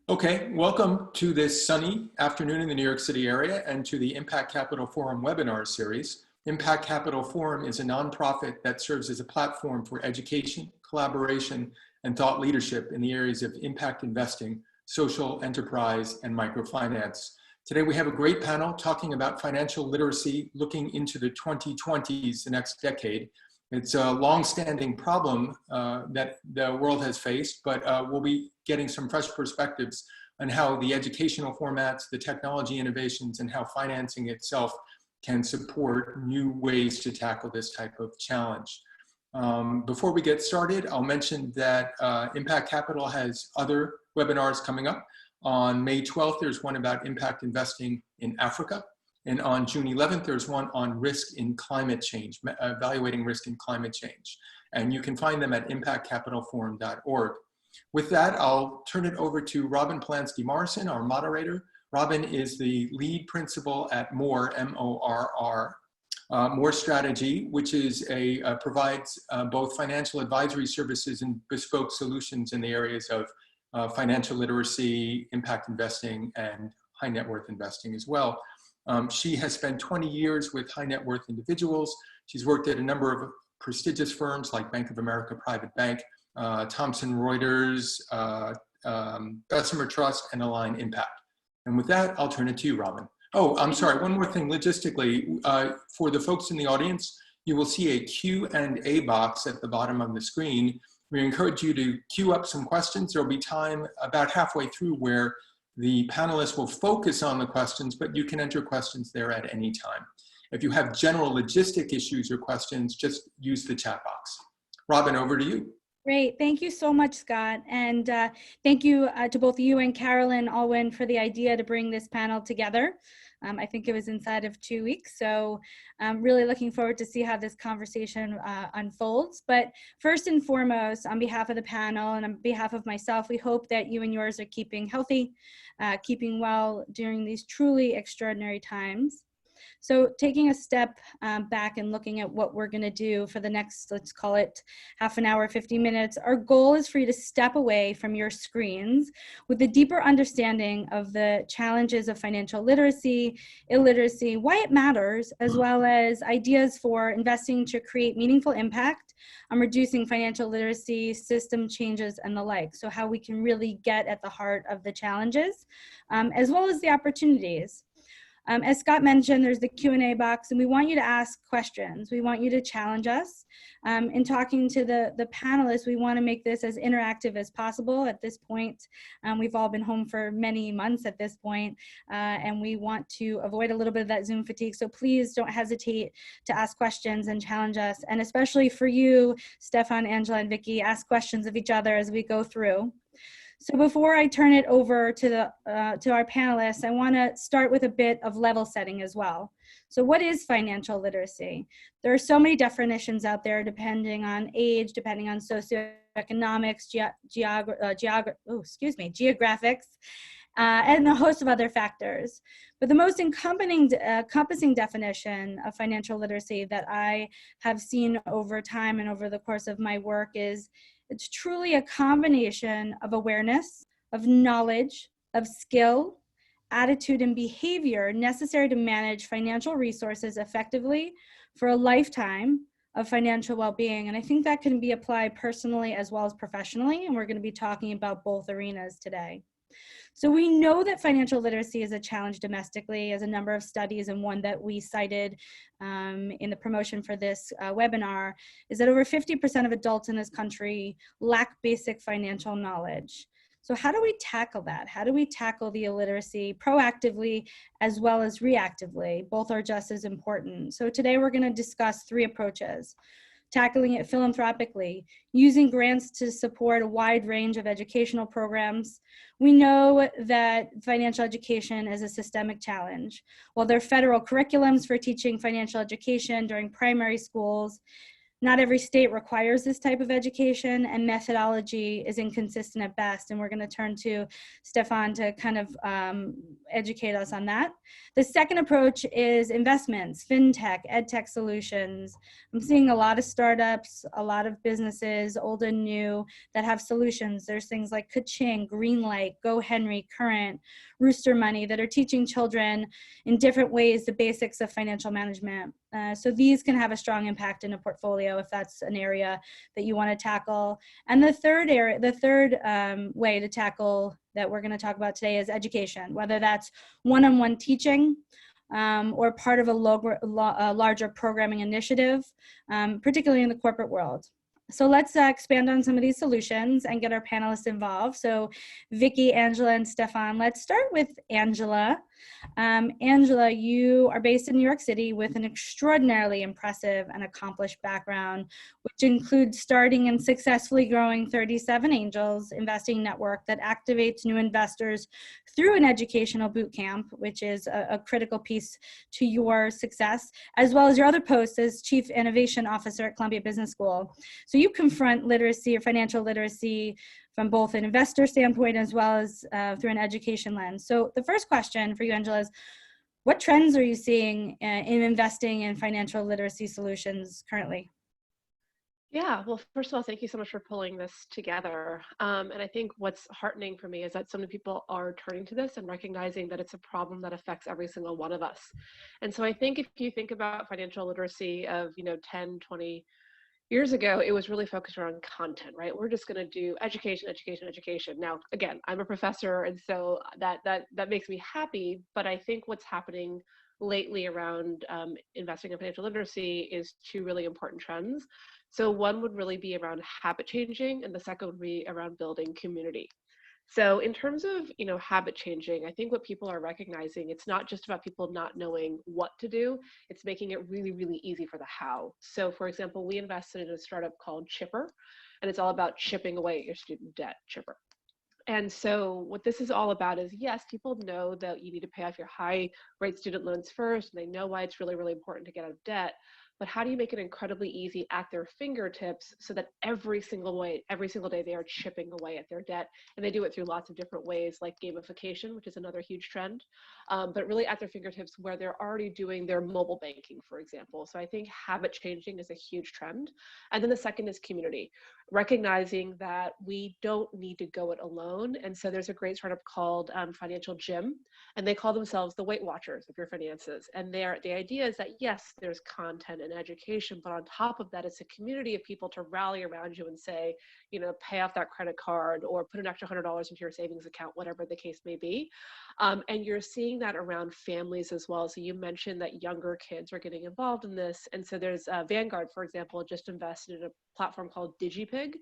Okay, welcome to this sunny afternoon in the New York City area and to the Impact Capital Forum webinar series. Impact Capital Forum is a nonprofit that serves as a platform for education, collaboration, and thought leadership in the areas of impact investing, social enterprise, and microfinance. Today we have a great panel talking about financial literacy looking into the 2020s, the next decade. It's a long-standing problem that the world has faced, but we'll be getting some fresh perspectives on how the educational formats, the technology innovations, and how financing itself can support new ways to tackle this type of challenge. Before we get started, I'll mention that Impact Capital has other webinars coming up. On May 12th, there's one about impact investing in Africa. And on June 11th, there's one on risk in climate change, evaluating risk in climate change. And you can find them at impactcapitalforum.org. With that, I'll turn it over to Robyn Polansky Morrison, our moderator. Robyn is the lead principal at MORR, M-O-R-R. MORR Strategy, which is provides both financial advisory services and bespoke solutions in the areas of financial literacy, impact investing, and high net worth investing as well. She has spent 20 years with high net worth individuals. She's worked at a number of prestigious firms like Bank of America Private Bank, Thomson Reuters, Bessemer Trust, and Align Impact. And with that, I'll turn it to you, Robyn. Oh, I'm sorry, one more thing logistically. For the folks in the audience, you will see a Q&A box at the bottom of the screen. We encourage you to queue up some questions. There'll be time about halfway through where the panelists will focus on the questions, but you can enter questions there at any time. If you have general logistic issues or questions, just use the chat box. Robyn, over to you. Great, thank you so much, Scott. And thank you to both you and Carolyn Alwyn for the idea to bring this panel together. I think it was inside of 2 weeks. So I'm really looking forward to see how this conversation unfolds. But first and foremost, on behalf of the panel and on behalf of myself, we hope that you and yours are keeping healthy, keeping well during these truly extraordinary times. So taking a step back and looking at what we're going to do for the next, let's call it half an hour, 50 minutes, our goal is for you to step away from your screens with a deeper understanding of the challenges of financial literacy, illiteracy, why it matters, as well as ideas for investing to create meaningful impact on reducing financial literacy, system changes, and the like. So how we can really get at the heart of the challenges, as well as the opportunities. As Scott mentioned, there's the Q&A box, and we want you to ask questions. We want you to challenge us. In talking to the panelists, we want to make this as interactive as possible at this point. We've all been home for many months at this point, and we want to avoid a little bit of that Zoom fatigue. So please don't hesitate to ask questions and challenge us. And especially for you, Stephan, Angela, and Vicky, ask questions of each other as we go through. So before I turn it over to our panelists, I want to start with a bit of level setting as well. So what is financial literacy? There are so many definitions out there depending on age, depending on socioeconomics, geographics, and a host of other factors. But the most encompassing definition of financial literacy that I have seen over time and over the course of my work is it's truly a combination of awareness, of knowledge, of skill, attitude, and behavior necessary to manage financial resources effectively for a lifetime of financial well-being. And I think that can be applied personally as well as professionally, and we're going to be talking about both arenas today. So we know that financial literacy is a challenge domestically, as a number of studies, and one that we cited in the promotion for this webinar is that over 50% of adults in this country lack basic financial knowledge. So how do we tackle that? How do we tackle the illiteracy proactively as well as reactively? Both are just as important. So today we're going to discuss 3 approaches. Tackling it philanthropically, using grants to support a wide range of educational programs. We know that financial education is a systemic challenge. While there are federal curriculums for teaching financial education during primary schools, Not every state requires this type of education, and methodology is inconsistent at best. And we're going to turn to Stephan to kind of educate us on that. The second approach is investments, fintech, edtech solutions. I'm seeing a lot of startups, a lot of businesses, old and new, that have solutions. There's things like Kaching, Greenlight, GoHenry, Current, Rooster Money that are teaching children in different ways the basics of financial management. So these can have a strong impact in a portfolio if that's an area that you want to tackle. And the third way to tackle that we're going to talk about today is education, whether that's one-on-one teaching or part of a larger programming initiative, particularly in the corporate world. So let's expand on some of these solutions and get our panelists involved. So Vicky, Angela, and Stephan, let's start with Angela. Angela, you are based in New York City with an extraordinarily impressive and accomplished background, which includes starting and successfully growing 37 Angels investing network that activates new investors through an educational boot camp, which is a critical piece to your success, as well as your other posts as Chief Innovation Officer at Columbia Business School. So you confront literacy or financial literacy from both an investor standpoint as well as through an education lens. So the first question for you, Angela, is what trends are you seeing in investing in financial literacy solutions currently? Yeah, well, first of all, thank you so much for pulling this together. And I think what's heartening for me is that so many people are turning to this and recognizing that it's a problem that affects every single one of us. And so I think if you think about financial literacy of, 10, 20 years ago, it was really focused around content, right? We're just going to do education, education, education. Now, again, I'm a professor, and so that makes me happy. But I think what's happening lately around investing in financial literacy is two really important trends. So one would really be around habit changing, and the second would be around building community. So in terms of, habit changing, I think what people are recognizing, it's not just about people not knowing what to do, it's making it really, really easy for the how. So for example, we invested in a startup called Chipper, and it's all about chipping away at your student debt, Chipper. And so what this is all about is, yes, people know that you need to pay off your high rate student loans first, and they know why it's really, really important to get out of debt. But how do you make it incredibly easy at their fingertips so that every single day they are chipping away at their debt? And they do it through lots of different ways, like gamification, which is another huge trend, but really at their fingertips where they're already doing their mobile banking, for example. So I think habit changing is a huge trend. And then the second is community, recognizing that we don't need to go it alone. And so there's a great startup called Financial Gym, and they call themselves the Weight Watchers of your finances. And the idea is that, yes, there's content and education, but on top of that, it's a community of people to rally around you and say, pay off that credit card or put an extra $100 into your savings account, whatever the case may be. And you're seeing that around families as well. So you mentioned that younger kids are getting involved in this. And so there's Vanguard, for example, just invested in a platform called DigiPig.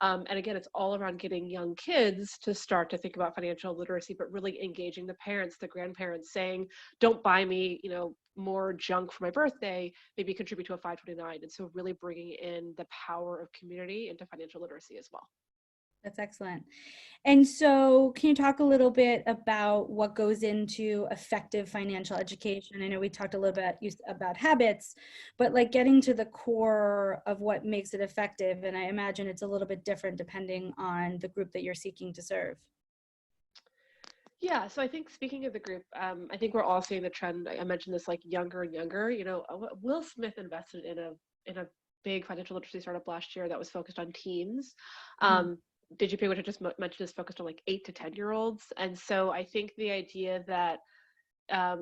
And again, it's all around getting young kids to start to think about financial literacy, but really engaging the parents, the grandparents, saying, don't buy me, more junk for my birthday, maybe contribute to a 529. And so really bringing in the power of community into financial literacy as well. That's excellent. And so can you talk a little bit about what goes into effective financial education? I know we talked a little bit about habits, but like getting to the core of what makes it effective. And I imagine it's a little bit different depending on the group that you're seeking to serve. Yeah, so I think speaking of the group, I think we're all seeing the trend. I mentioned this, like younger and younger. Will Smith invested in a big financial literacy startup last year that was focused on teens. DigiPay, which I just mentioned, is focused on like 8 to 10-year-olds. And so I think the idea that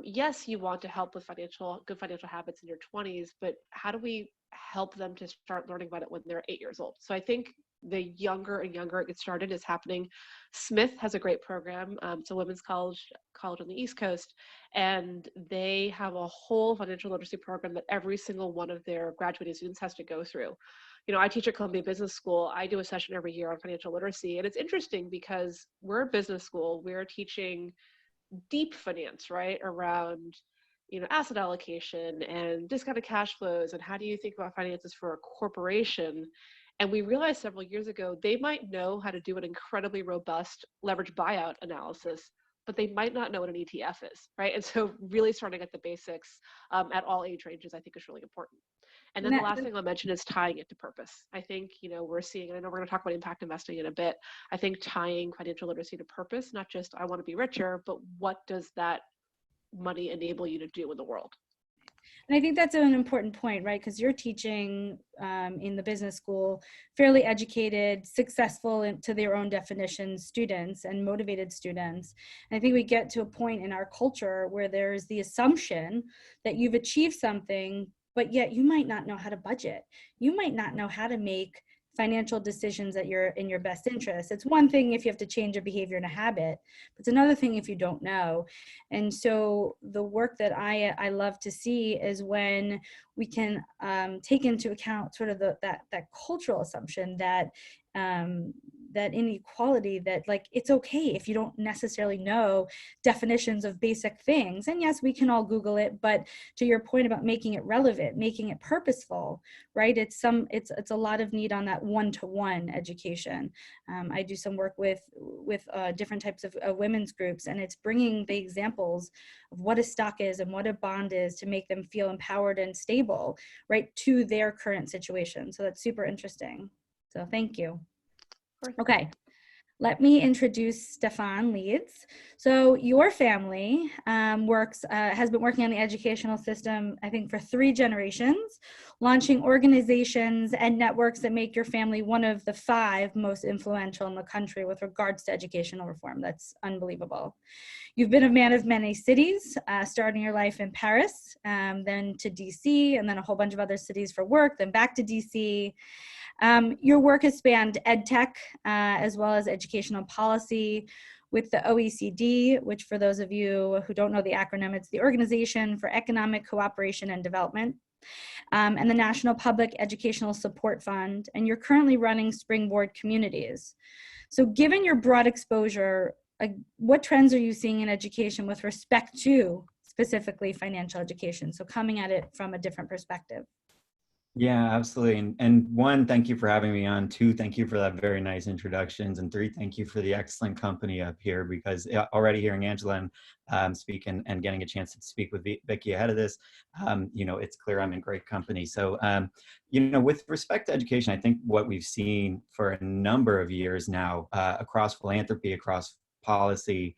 yes, you want to help with good financial habits in your 20s, but how do we help them to start learning about it when they're 8 years old? So I think the younger and younger it gets started is happening. Smith has a great program. It's a women's college on the East Coast, and they have a whole financial literacy program that every single one of their graduating students has to go through. I teach at Columbia Business School. I do a session every year on financial literacy, and it's interesting because we're a business school. We're teaching deep finance, right, around asset allocation and discounted cash flows, and how do you think about finances for a corporation. And we realized several years ago, they might know how to do an incredibly robust leverage buyout analysis, but they might not know what an ETF is, right? And so really starting at the basics at all age ranges, I think is really important. And then the last thing I'll mention is tying it to purpose. I think, we're seeing, and I know we're going to talk about impact investing in a bit. I think tying financial literacy to purpose, not just I want to be richer, but what does that money enable you to do in the world? And I think that's an important point, right? Because you're teaching in the business school, fairly educated, successful to their own definition students and motivated students. And I think we get to a point in our culture where there's the assumption that you've achieved something, but yet you might not know how to budget. You might not know how to make financial decisions that you're in your best interest. It's one thing if you have to change a behavior and a habit, but it's another thing if you don't know. And so the work that I love to see is when we can take into account sort of that cultural assumption that that inequality, that like it's okay if you don't necessarily know definitions of basic things. And yes, we can all Google it, but to your point about making it relevant, making it purposeful, right? It's a lot of need on that one-to-one education. I do some work with different types of women's groups, and it's bringing the examples of what a stock is and what a bond is to make them feel empowered and stable, right, to their current situation. So that's super interesting. So thank you. Okay, let me introduce Stephan Leeds. So your family has been working on the educational system, I think, for 3 generations, launching organizations and networks that make your family one of the 5 most influential in the country with regards to educational reform. That's unbelievable. You've been a man of many cities, starting your life in Paris, then to DC, and then a whole bunch of other cities for work, then back to DC. Your work has spanned EdTech as well as educational policy with the OECD, which for those of you who don't know the acronym, it's the Organization for Economic Cooperation and Development, and the National Public Educational Support Fund, and you're currently running Springboard Communities. So given your broad exposure, what trends are you seeing in education with respect to specifically financial education? So coming at it from a different perspective. Yeah, absolutely. And 1, thank you for having me on. 2, thank you for that very nice introductions. And 3, thank you for the excellent company up here, because already hearing Angela speak and getting a chance to speak with Vicky ahead of this, it's clear I'm in great company. So, with respect to education, I think what we've seen for a number of years now across philanthropy, across policy,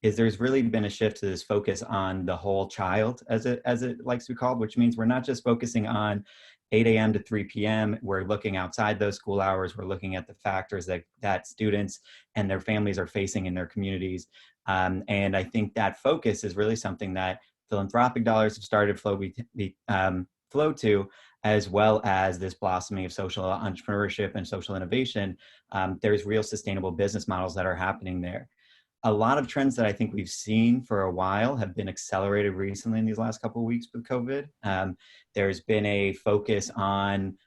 is there's really been a shift to this focus on the whole child, as it likes to be called, which means we're not just focusing on 8 a.m. to 3 p.m. We're looking outside those school hours. We're looking at the factors that students and their families are facing in their communities. And I think that focus is really something that philanthropic dollars have started flow to, as well as this blossoming of social entrepreneurship and social innovation. There's real sustainable business models that are happening there. A lot of trends that I think we've seen for a while have been accelerated recently in these last couple of weeks with COVID. There's been a focus on,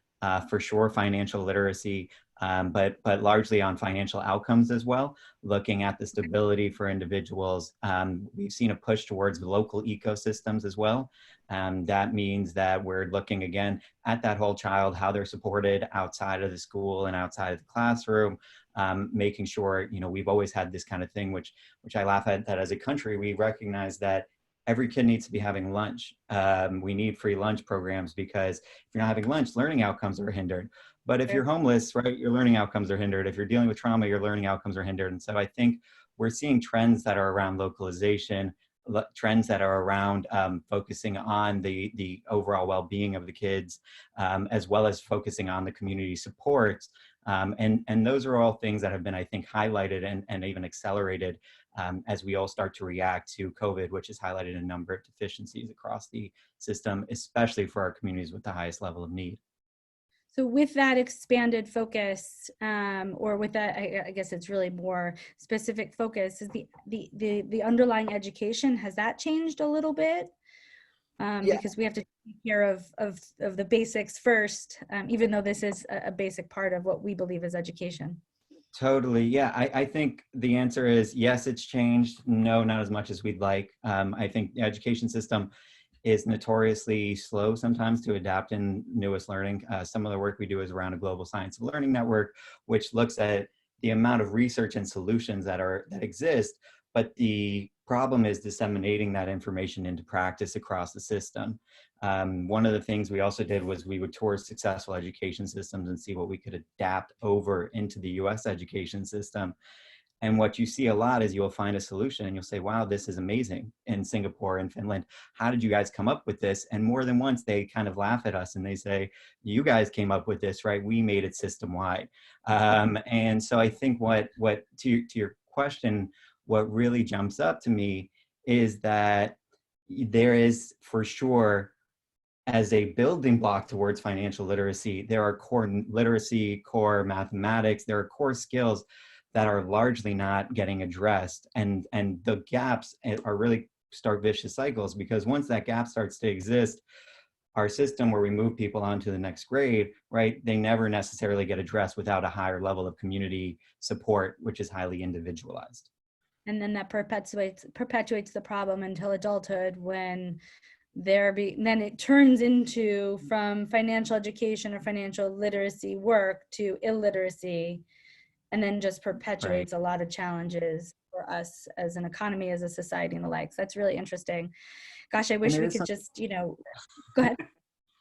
for sure, financial literacy, but largely on financial outcomes as well, looking at the stability for individuals. We've seen a push towards local ecosystems as well. That means that we're looking again at that whole child, how they're supported outside of the school and outside of the classroom, making sure, we've always had this kind of thing, which I laugh at, that as a country, we recognize that every kid needs to be having lunch. We need free lunch programs, because if you're not having lunch, learning outcomes are hindered. But if you're homeless, right, your learning outcomes are hindered. If you're dealing with trauma, your learning outcomes are hindered. And so I think we're seeing trends that are around localization, trends that are around focusing on the overall well-being of the kids, as well as focusing on the community supports. And those are all things that have been, I think, highlighted and even accelerated as we all start to react to COVID, which has highlighted a number of deficiencies across the system, especially for our communities with the highest level of need. So with that expanded focus, or with that, I guess it's really more specific focus, is the underlying education, has that changed a little bit? Because we have to take care of the basics first, even though this is a basic part of what we believe is education. Totally. Yeah, I think the answer is yes, it's changed. No, not as much as we'd like. I think the education system is notoriously slow sometimes to adapt in newest learning. Some of the work we do is around a global science of learning network, which looks at the amount of research and solutions that exist, but the problem is disseminating that information into practice across the system. One of the things we also did was we would tour successful education systems and see what we could adapt over into the US education system. And what you see a lot is you'll find a solution and you'll say, wow, this is amazing in Singapore and Finland. How did you guys come up with this? And more than once, they kind of laugh at us and they say, you guys came up with this, right? We made it system-wide. And so I think what to your question, what really jumps up to me is that there is for sure, as a building block towards financial literacy, there are core literacy, core mathematics, there are core skills that are largely not getting addressed. And the gaps are really start vicious cycles, because once that gap starts to exist, our system where we move people on to the next grade, right, they never necessarily get addressed without a higher level of community support, which is highly individualized. And then that perpetuates the problem until adulthood, when then it turns into, from financial education or financial literacy work to illiteracy, and then just perpetuates a lot of challenges for us as an economy, as a society, and the like. So that's really interesting. Gosh, I wish we could just, go ahead.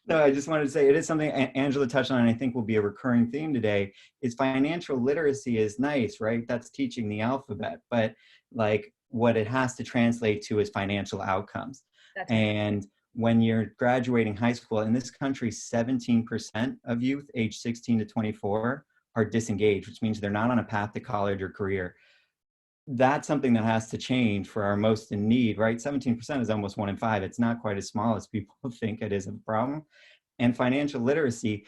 No, I just wanted to say it is something Angela touched on, and I think will be a recurring theme today, is financial literacy is nice, right? That's teaching the alphabet, but like what it has to translate to is financial outcomes. That's and when you're graduating high school in this country, 17% of youth age 16 to 24 are disengaged, which means they're not on a path to college or career. That's something that has to change for our most in need, right? 17% is almost 1 in 5. It's not quite as small as people think it is a problem. And financial literacy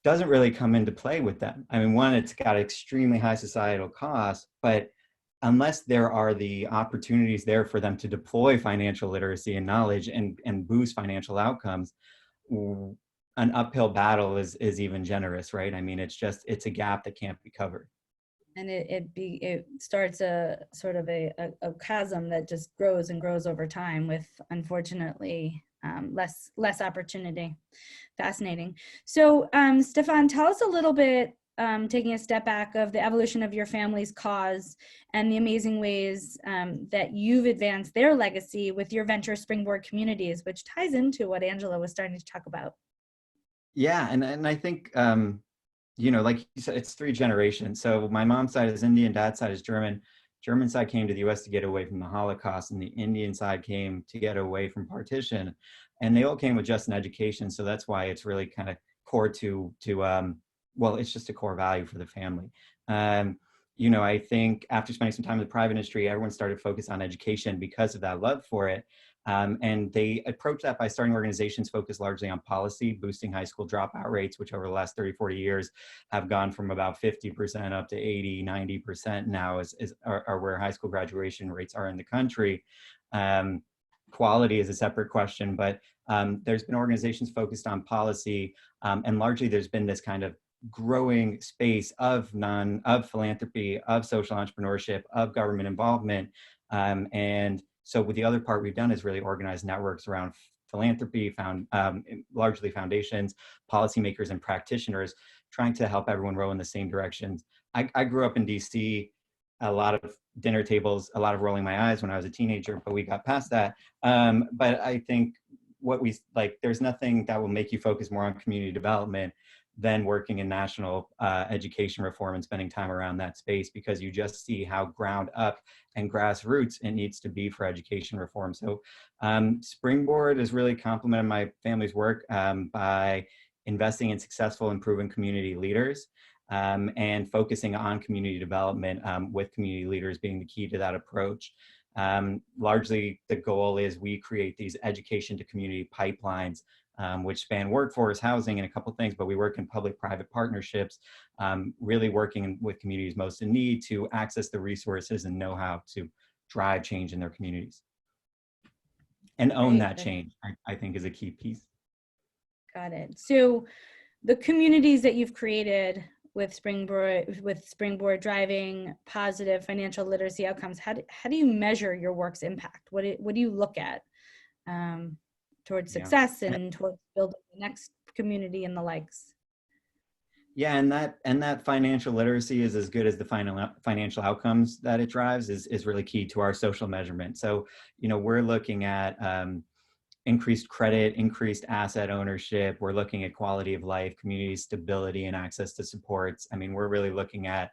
doesn't really come into play with them. I mean, one, it's got extremely high societal costs, but unless there are the opportunities there for them to deploy financial literacy and knowledge and boost financial outcomes, an uphill battle is even generous, right? I mean, it's a gap that can't be covered. And it starts a sort of a chasm that just grows and grows over time, with, unfortunately, less opportunity. Fascinating. So Stephan, tell us a little bit, taking a step back, of the evolution of your family's cause and the amazing ways that you've advanced their legacy with your venture Springboard Communities, which ties into what Angela was starting to talk about. Yeah, and I think, like you said, it's 3 generations. So my mom's side is Indian, dad's side is German. German side came to the US to get away from the Holocaust, and the Indian side came to get away from partition. And they all came with just an education. So that's why it's really kind of core to well, it's just a core value for the family. I think after spending some time in the private industry, everyone started focused on education because of that love for it. And they approached that by starting organizations focused largely on policy, boosting high school dropout rates, which over the last 30, 40 years have gone from about 50% up to 80, 90% now are where high school graduation rates are in the country. Quality is a separate question, but there's been organizations focused on policy, and largely there's been this kind of growing space of philanthropy, of social entrepreneurship, of government involvement, and so with the other part we've done is really organize networks around philanthropy, largely foundations, policymakers, and practitioners, trying to help everyone row in the same directions. I grew up in DC, a lot of dinner tables, a lot of rolling my eyes when I was a teenager, but we got past that. But I think there's nothing that will make you focus more on community development than working in national education reform and spending time around that space, because you just see how ground up and grassroots it needs to be for education reform. So Springboard has really complemented my family's work by investing in successful and proven community leaders and focusing on community development, with community leaders being the key to that approach. Largely the goal is we create these education to community pipelines, which span workforce, housing, and a couple things, but we work in public-private partnerships, really working with communities most in need to access the resources and know how to drive change in their communities. And own that change, I think, is a key piece. Got it. So the communities that you've created with Springboard driving positive financial literacy outcomes, how do you measure your work's impact? What do you look at towards success and towards building the next community and the likes? Yeah, and that financial literacy is as good as the financial outcomes that it drives is really key to our social measurement. So, we're looking at increased credit, increased asset ownership. We're looking at quality of life, community stability, and access to supports. I mean, we're really looking at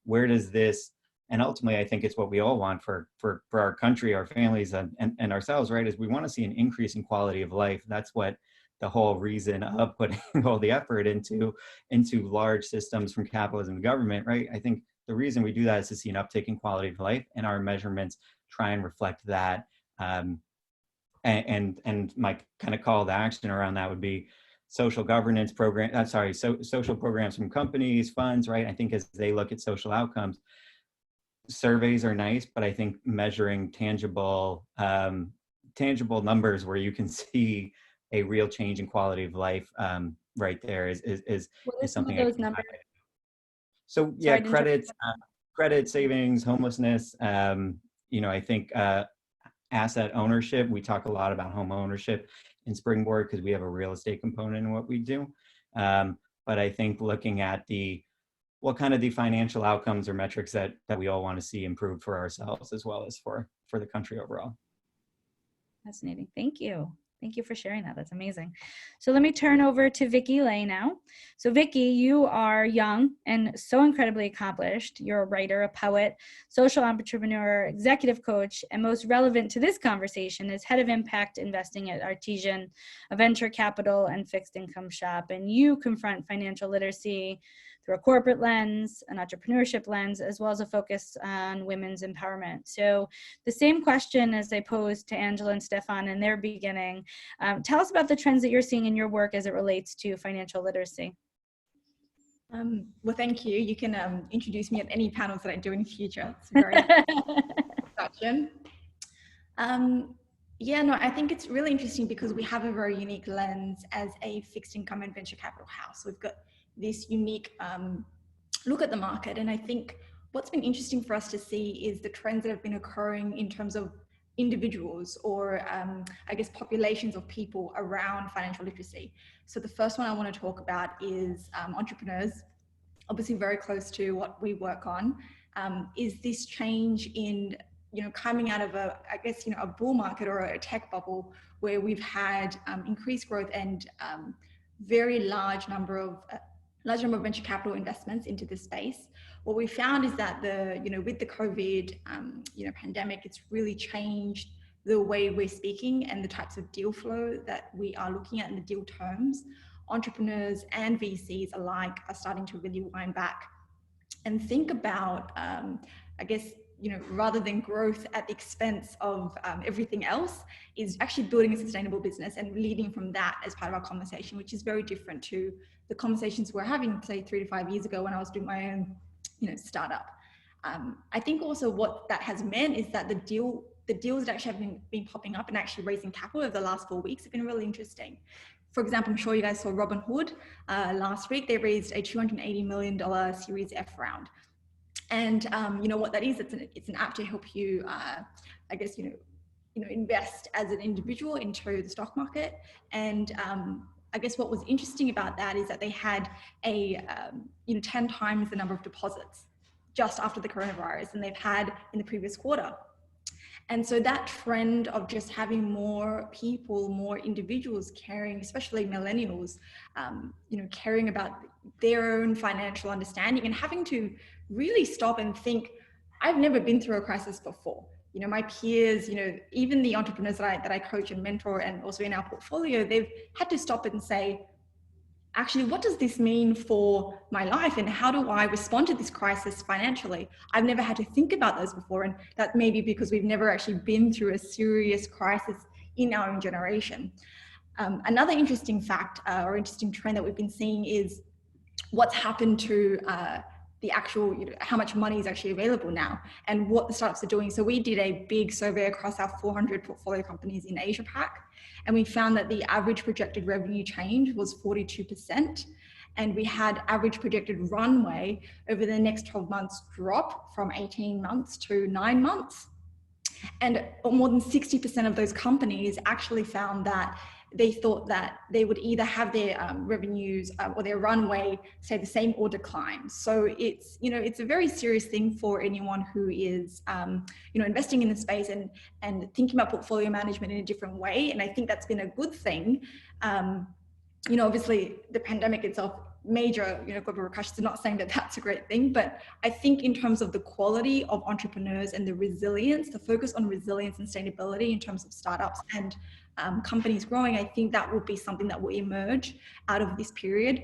where does this, and ultimately, I think it's what we all want for our country, our families, and ourselves, right? Is we want to see an increase in quality of life. That's what the whole reason of putting all the effort into large systems from capitalism to government, right? I think the reason we do that is to see an uptick in quality of life, and our measurements try and reflect that. And my kind of call to action around that would be social governance program. Social programs from companies, funds, right? I think as they look at social outcomes, surveys are nice, but I think measuring tangible numbers where you can see a real change in quality of life right there is something. Those numbers? So yeah, credit, savings, homelessness. I think asset ownership. We talk a lot about home ownership in Springboard because we have a real estate component in what we do. But I think looking at what kind of the financial outcomes or metrics that we all want to see improved for ourselves as well as for the country overall. Fascinating. Thank you. Thank you for sharing that. That's amazing. So let me turn over to Vicky Lee now. So Vicky, you are young and so incredibly accomplished. You're a writer, a poet, social entrepreneur, executive coach, and most relevant to this conversation is head of impact investing at Artesia, a venture capital and fixed income shop. And you confront financial literacy through a corporate lens, an entrepreneurship lens, as well as a focus on women's empowerment. So the same question as I posed to Angela and Stephan in their beginning, tell us about the trends that you're seeing in your work as it relates to financial literacy. Well, thank you. You can introduce me at any panels that I do in the future. It's a very introduction. I think it's really interesting because we have a very unique lens as a fixed income and venture capital house. We've got this unique look at the market. And I think what's been interesting for us to see is the trends that have been occurring in terms of individuals or populations of people around financial literacy. So the first one I want to talk about is entrepreneurs, obviously very close to what we work on, is this change in, coming out of a bull market or a tech bubble where we've had increased growth and very large number of venture capital investments into this space. What we found is that with the COVID, pandemic, it's really changed the way we're speaking and the types of deal flow that we are looking at and the deal terms. Entrepreneurs and VCs alike are starting to really wind back and think about, rather than growth at the expense of everything else, is actually building a sustainable business and leading from that as part of our conversation, which is very different to the conversations we're having, say, 3 to 5 years ago when I was doing my own, startup. I think also what that has meant is that the deals that actually have been popping up and actually raising capital over the last 4 weeks have been really interesting. For example, I'm sure you guys saw Robyn last week. They raised a $280 million Series F round. And what that is, it's an app to help you, invest as an individual into the stock market. And what was interesting about that is that they had 10 times the number of deposits just after the coronavirus than they've had in the previous quarter. And so that trend of just having more people, more individuals caring, especially millennials, caring about their own financial understanding and having to really stop and think, I've never been through a crisis before. My peers, even the entrepreneurs that I coach and mentor and also in our portfolio, they've had to stop and say, actually, what does this mean for my life and how do I respond to this crisis financially? I've never had to think about those before, and that may be because we've never actually been through a serious crisis in our own generation. Another interesting fact or interesting trend that we've been seeing is what's happened to the actual, how much money is actually available now and what the startups are doing. So we did a big survey across our 400 portfolio companies in Asia Pac, and we found that the average projected revenue change was 42%. And we had average projected runway over the next 12 months drop from 18 months to 9 months. And more than 60% of those companies actually found that they thought that they would either have their revenues or their runway stay the same or decline. So it's, it's a very serious thing for anyone who is, investing in the space and thinking about portfolio management in a different way. And I think that's been a good thing. Obviously the pandemic itself, major, global repercussions, I'm not saying that that's a great thing, but I think in terms of the quality of entrepreneurs and the resilience, the focus on resilience and sustainability in terms of startups and companies growing, I think that will be something that will emerge out of this period.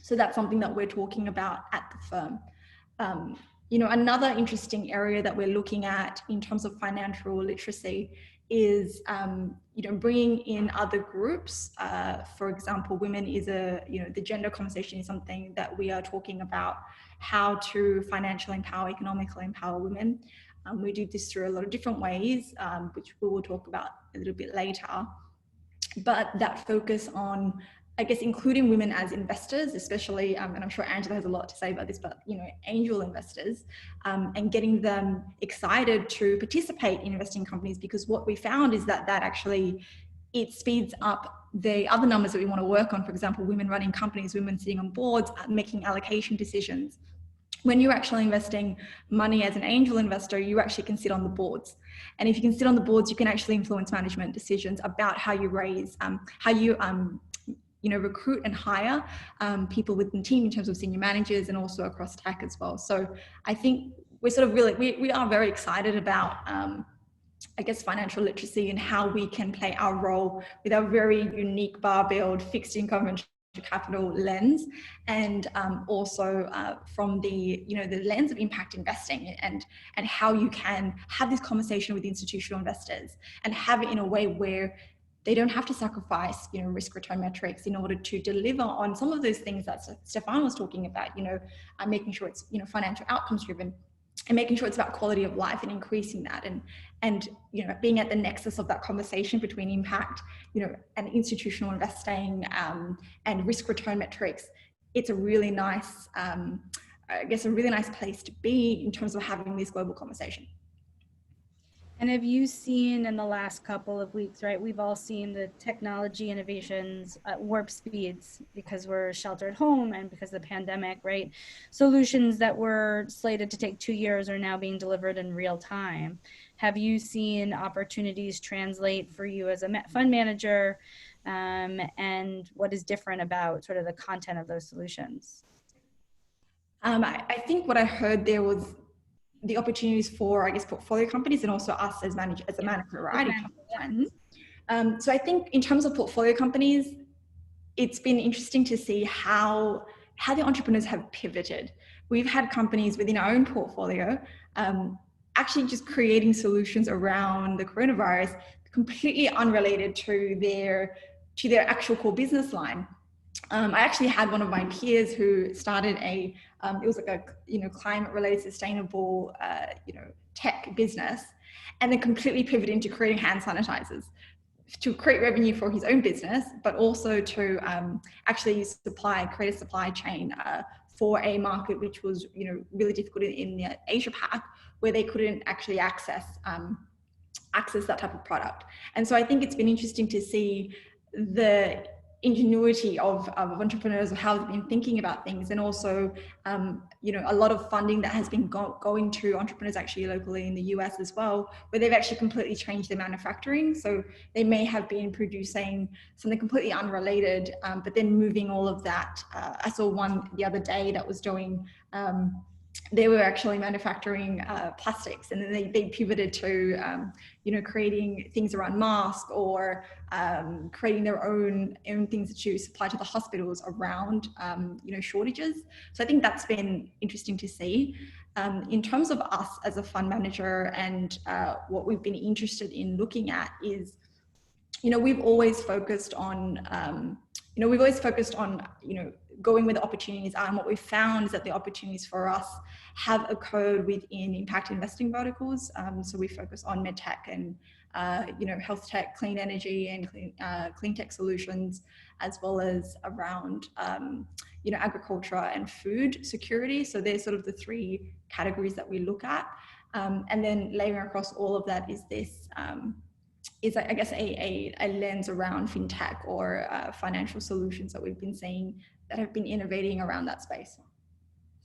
So that's something that we're talking about at the firm. Another interesting area that we're looking at in terms of financial literacy is, bringing in other groups. For example, women is the gender conversation is something that we are talking about, how to financially empower, economically empower women. We do this through a lot of different ways, which we will talk about a little bit later. But that focus on, I guess, including women as investors, especially, and I'm sure Angela has a lot to say about this, but, angel investors, and getting them excited to participate in investing in companies, because what we found is that actually, it speeds up the other numbers that we want to work on. For example, women running companies, women sitting on boards, making allocation decisions. When you're actually investing money as an angel investor, you actually can sit on the boards. And if you can sit on the boards, you can actually influence management decisions about how you raise, how you recruit and hire people within the team in terms of senior managers and also across tech as well. So I think we're sort of we are very excited about, financial literacy and how we can play our role with our very unique barbelled fixed income and capital lens, and also from the lens of impact investing, and how you can have this conversation with institutional investors and have it in a way where they don't have to sacrifice risk return metrics in order to deliver on some of those things that Stephan was talking about, making sure it's financial outcomes driven, and making sure it's about quality of life and increasing that, and being at the nexus of that conversation between impact, and institutional investing, and risk return metrics. It's a really nice, a really nice place to be in terms of having this global conversation. And have you seen in the last couple of weeks, right, we've all seen the technology innovations at warp speeds because we're sheltered home and because of the pandemic, right? Solutions that were slated to take 2 years are now being delivered in real time. Have you seen opportunities translate for you as a fund manager, and what is different about sort of the content of those solutions? I think what I heard there was the opportunities for, portfolio companies and also us as a manager, right? So I think in terms of portfolio companies, it's been interesting to see how the entrepreneurs have pivoted. We've had companies within our own portfolio actually just creating solutions around the coronavirus, completely unrelated to their actual core business line. I actually had one of my peers who started it was like a, climate-related sustainable, tech business, and then completely pivoted into creating hand sanitizers to create revenue for his own business, but also to actually create a supply chain for a market which was, really difficult in the Asia Pac, where they couldn't actually access that type of product. And so I think it's been interesting to see the ingenuity of entrepreneurs, of how they've been thinking about things, and also a lot of funding that has been going to entrepreneurs actually locally in the US as well, where they've actually completely changed their manufacturing. So they may have been producing something completely unrelated, but then moving all of that. I saw one the other day that was doing they were actually manufacturing plastics, and then they pivoted to creating things around masks, or creating their own things to supply to the hospitals around shortages. So I think that's been interesting to see. In terms of us as a fund manager, and what we've been interested in looking at is, we've always focused on going where the opportunities are. And what we found is that the opportunities for us have occurred within impact investing verticals. So we focus on medtech and health tech, clean energy, and clean tech solutions, as well as around agriculture and food security. So they're sort of the three categories that we look at. And then layering across all of that is this is, I guess, a lens around fintech or financial solutions that we've been seeing that have been innovating around that space.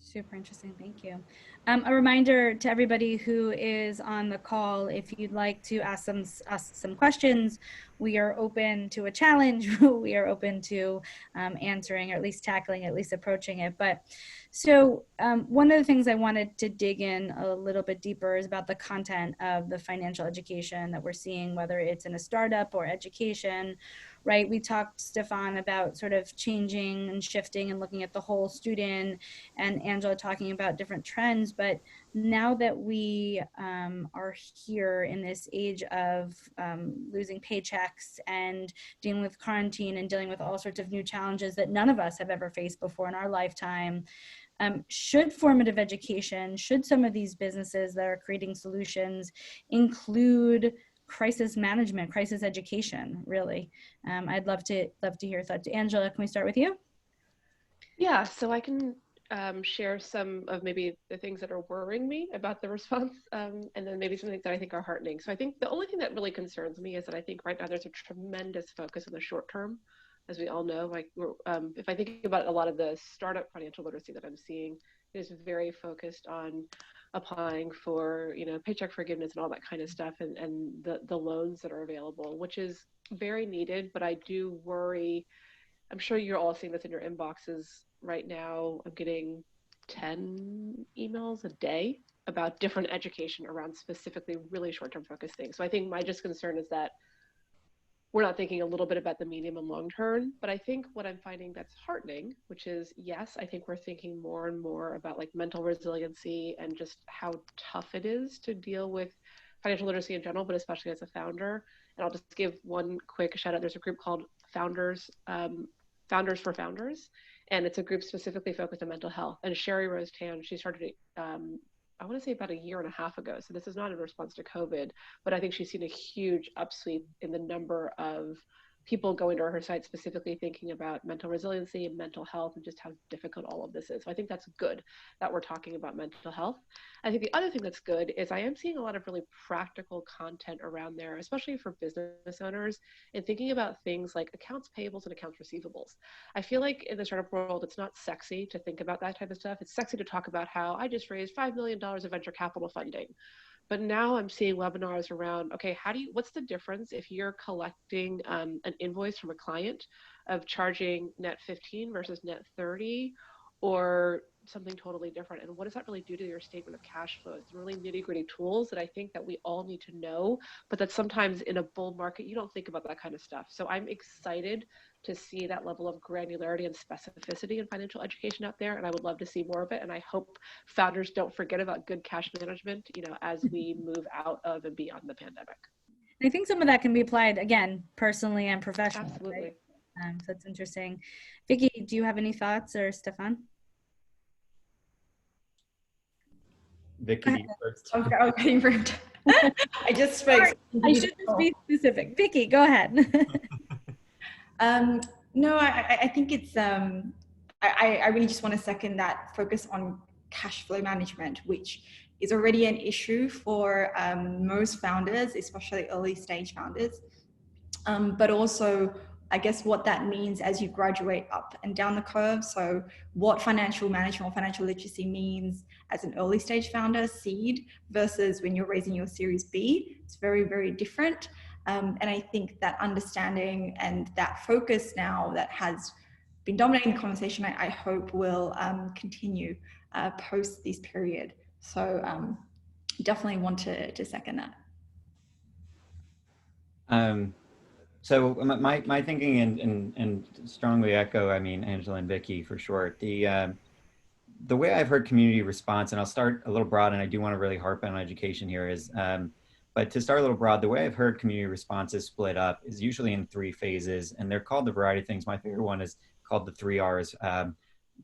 Super interesting, thank you. A reminder to everybody who is on the call, if you'd like to ask some questions, we are open to a challenge. We are open to answering, or at least tackling, at least approaching it. But so one of the things I wanted to dig in a little bit deeper is about the content of the financial education that we're seeing, whether it's in a startup or education, right? We talked, Stephan, about sort of changing and shifting and looking at the whole student, and Angela talking about different trends. But now that we are here in this age of losing paychecks and dealing with quarantine and dealing with all sorts of new challenges that none of us have ever faced before in our lifetime, should formative education, should some of these businesses that are creating solutions include crisis management, crisis education, really? I'd love to hear your thoughts. Angela, can we start with you? Yeah, so I can share some of maybe the things that are worrying me about the response, and then maybe some things that I think are heartening. So I think the only thing that really concerns me is that I think right now there's a tremendous focus on the short term. As we all know, like if I think about a lot of the startup financial literacy that I'm seeing, it is very focused on applying for, paycheck forgiveness and all that kind of stuff, and the loans that are available, which is very needed. But I do worry, I'm sure you're all seeing this in your inboxes right now. I'm getting 10 emails a day about different education around specifically really short-term focused things. So I think my just concern is that we're not thinking a little bit about the medium and long term. But I think what I'm finding that's heartening, which is, yes, I think we're thinking more and more about like mental resiliency and just how tough it is to deal with financial literacy in general, but especially as a founder. And I'll just give one quick shout out. There's a group called Founders for Founders, and it's a group specifically focused on mental health. And Sherry Rose Tan, she started it, I want to say about 1.5 years ago. So this is not in response to COVID, but I think she's seen a huge upsweep in the number of people going to her site specifically thinking about mental resiliency and mental health and just how difficult all of this is. So I think that's good that we're talking about mental health. I think the other thing that's good is I am seeing a lot of really practical content around there, especially for business owners, and thinking about things like accounts payables and accounts receivables. I feel like in the startup world, it's not sexy to think about that type of stuff. It's sexy to talk about how I just raised $5 million of venture capital funding. But now I'm seeing webinars around, okay, what's the difference if you're collecting an invoice from a client of charging net 15 versus net 30 or something totally different? And what does that really do to your statement of cash flow? It's really nitty gritty tools that I think that we all need to know, but that sometimes in a bull market, you don't think about that kind of stuff. So I'm excited to see that level of granularity and specificity in financial education out there. And I would love to see more of it. And I hope founders don't forget about good cash management, as we move out of and beyond the pandemic. I think some of that can be applied, again, personally and professionally. Absolutely. Right? So that's interesting. Vicky, do you have any thoughts, or Stephan? Vicky first. I was waiting for him to. I just spoke. Sorry, I should just be specific. Vicky, go ahead. No, I think it's, I really just want to second that focus on cash flow management, which is already an issue for most founders, especially early stage founders. But also, I guess what that means as you graduate up and down the curve. So what financial management or financial literacy means as an early stage founder, seed, versus when you're raising your Series B. It's very, very different. And I think that understanding and that focus now that has been dominating the conversation, I hope will continue post this period. So definitely want to second that. So my thinking and strongly echo, Angela and Vicky for short. The way I've heard community response, and I'll start a little broad, and I do want to really harp on education here, is, but to start a little broad, the way I've heard community response is split up is usually in 3 phases, and they're called a variety of things. My favorite one is called the 3 R's,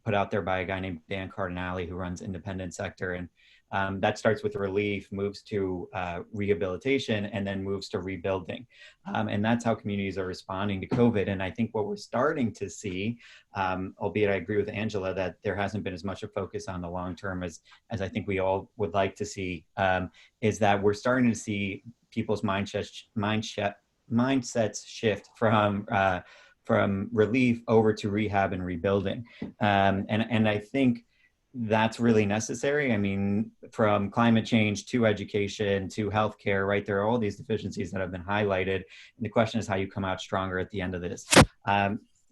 put out there by a guy named Dan Cardinale, who runs Independent Sector. And that starts with relief, moves to rehabilitation, and then moves to rebuilding. And that's how communities are responding to COVID. And I think what we're starting to see, albeit I agree with Angela that there hasn't been as much a focus on the long term as I think we all would like to see, is that we're starting to see people's mindset mindsets shift from relief over to rehab and rebuilding. And I think that's really necessary. I mean, from climate change to education to healthcare, right? There are all these deficiencies that have been highlighted. And the question is how you come out stronger at the end of this.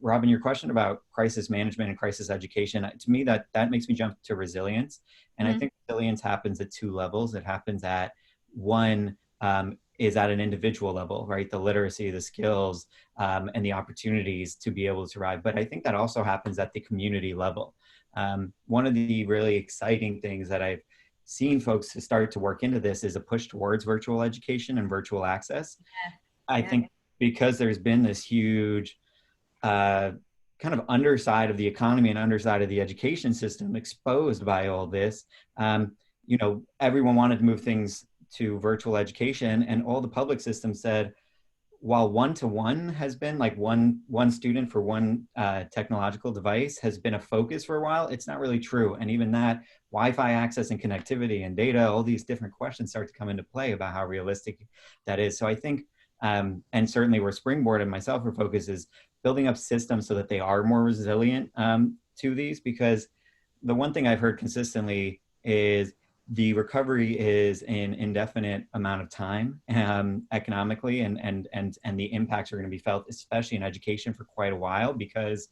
Robyn, your question about crisis management and crisis education, to me, that makes me jump to resilience. And I think resilience happens at two levels. It happens at one, is at an individual level, right? The literacy, the skills, and the opportunities to be able to survive. But I think that also happens at the community level. One of the really exciting things that I've seen folks start to work into this is a push towards virtual education and virtual access. I think because there's been this huge kind of underside of the economy and underside of the education system exposed by all this, you know, everyone wanted to move things to virtual education, and all the public systems said, while one-to-one has been like one student for one technological device has been a focus for a while, it's not really true. And even that, Wi-Fi access and connectivity and data, all these different questions start to come into play about how realistic that is. So I think, and certainly where Springboard and myself are focused is building up systems so that they are more resilient to these, because the one thing I've heard consistently is the recovery is an indefinite amount of time economically, and the impacts are going to be felt, especially in education, for quite a while, because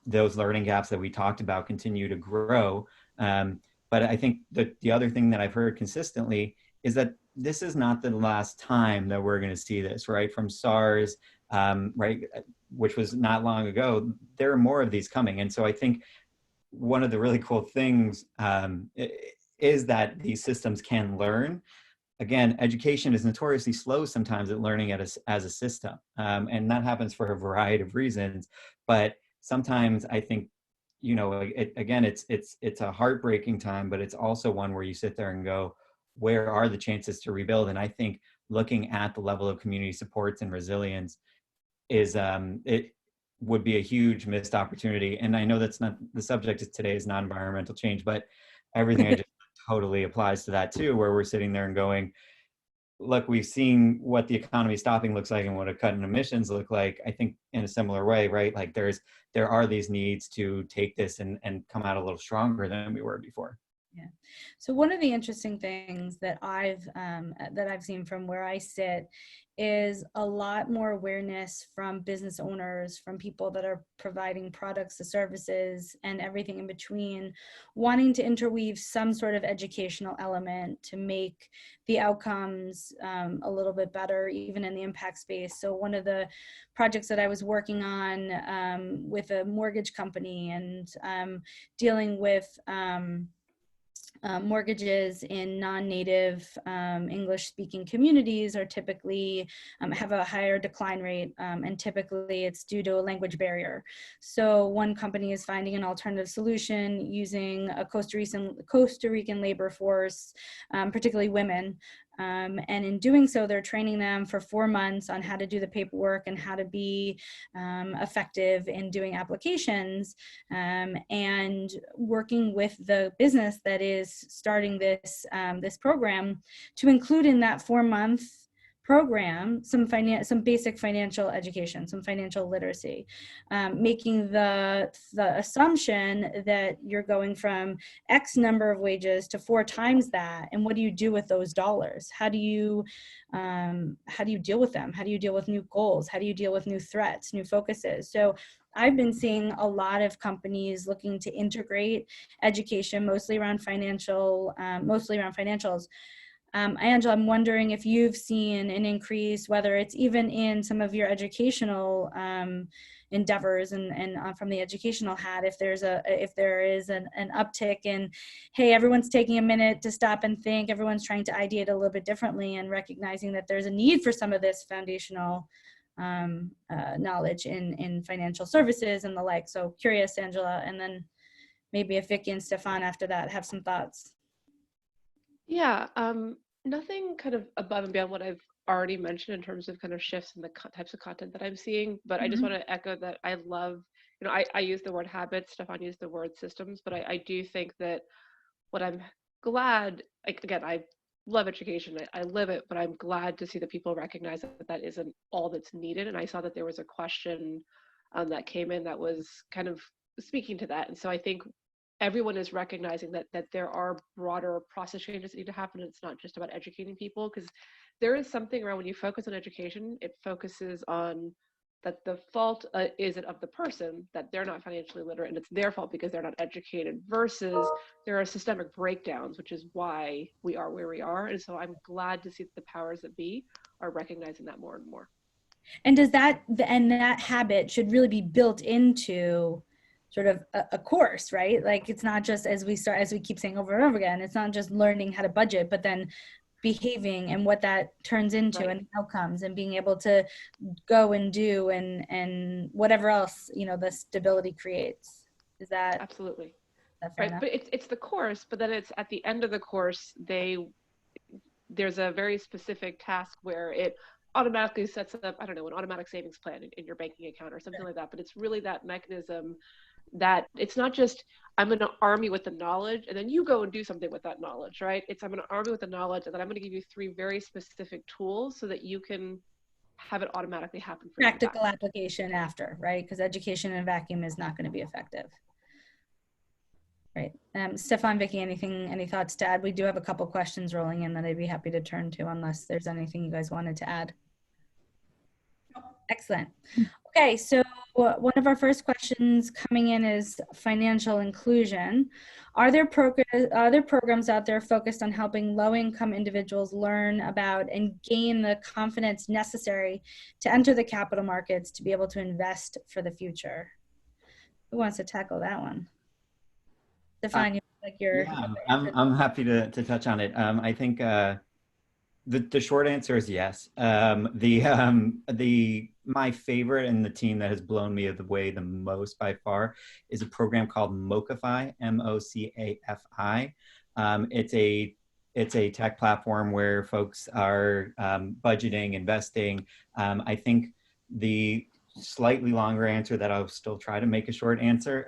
those learning gaps that we talked about continue to grow. But I think that the other thing that I've heard consistently is that this is not the last time that we're going to see this, right? From SARS, right, which was not long ago, there are more of these coming. And so I think one of the really cool things is that these systems can learn. Again, education is notoriously slow sometimes at learning as a system. And that happens for a variety of reasons. But sometimes I think, you know, it's a heartbreaking time, but it's also one where you sit there and go, where are the chances to rebuild? And I think looking at the level of community supports and resilience is, it would be a huge missed opportunity. And I know that's not the subject of today's non-environmental change, but everything I just totally applies to that too, where we're sitting there and going, look, we've seen what the economy stopping looks like and what a cut in emissions look like. I think in a similar way, right? Like there are these needs to take this and come out a little stronger than we were before. Yeah. So one of the interesting things that I've seen from where I sit is a lot more awareness from business owners, from people that are providing products, the services, and everything in between, wanting to interweave some sort of educational element to make the outcomes a little bit better, even in the impact space. So one of the projects that I was working on with a mortgage company and dealing with mortgages in non-native English-speaking communities are typically have a higher decline rate, and typically it's due to a language barrier. So one company is finding an alternative solution using a Costa Rican labor force, particularly women. And in doing so, they're training them for 4 months on how to do the paperwork and how to be effective in doing applications, and working with the business that is starting this this program to include in that 4-month program some basic financial education, some financial literacy, making the assumption that you're going from X number of wages to 4 times that, and what do you do with those dollars? How do you deal with them? How do you deal with new goals? How do you deal with new threats, new focuses? So I've been seeing a lot of companies looking to integrate education, mostly around financials. Angela, I'm wondering if you've seen an increase, whether it's even in some of your educational endeavors and from the educational hat, if there is an uptick in, hey, everyone's taking a minute to stop and think, everyone's trying to ideate a little bit differently and recognizing that there's a need for some of this foundational knowledge in financial services and the like. So curious, Angela, and then maybe if Vicky and Stephan after that have some thoughts. Yeah, nothing kind of above and beyond what I've already mentioned in terms of kind of shifts in the types of content that I'm seeing, but I just want to echo that I love, you know, I use the word habits, Stephan used the word systems, but I do think that what I'm glad, like, again, I love education. I live it, but I'm glad to see that people recognize that that isn't all that's needed. And I saw that there was a question that came in that was kind of speaking to that. And so I think everyone is recognizing that there are broader process changes that need to happen. It's not just about educating people, because there is something around when you focus on education, it focuses on that the fault isn't of the person, that they're not financially literate and it's their fault because they're not educated, versus there are systemic breakdowns, which is why we are where we are. And so I'm glad to see that the powers that be are recognizing that more and more. And does that, and that habit should really be built into sort of a course, right? Like, it's not just as we keep saying over and over again, it's not just learning how to budget, but then behaving and what that turns into, right, and outcomes, and being able to go and do and whatever else, you know, the stability creates. Is that absolutely that fair right? enough? But it's the course, but then it's at the end of the course, there's a very specific task where it automatically sets up, I don't know, an automatic savings plan in your banking account or something like that. But it's really that mechanism that it's not just, I'm going to arm you with the knowledge and then you go and do something with that knowledge, right? It's, I'm going to arm you with the knowledge and then I'm going to give you 3 very specific tools so that you can have it automatically happen for Practical application after, right? Because education in a vacuum is not going to be effective. Right. Stephan, Vicky, any thoughts to add? We do have a couple questions rolling in that I'd be happy to turn to unless there's anything you guys wanted to add. Excellent. Okay, so one of our first questions coming in is financial inclusion. Are there programs out there focused on helping low-income individuals learn about and gain the confidence necessary to enter the capital markets to be able to invest for the future? Who wants to tackle that one? Stephan, you look like you're... Yeah, I'm happy to touch on it. I think the short answer is yes. My favorite and the team that has blown me away the most by far is a program called MOCAFI, M-O-C-A-F-I. It's a tech platform where folks are budgeting, investing. I think the slightly longer answer that I'll still try to make a short answer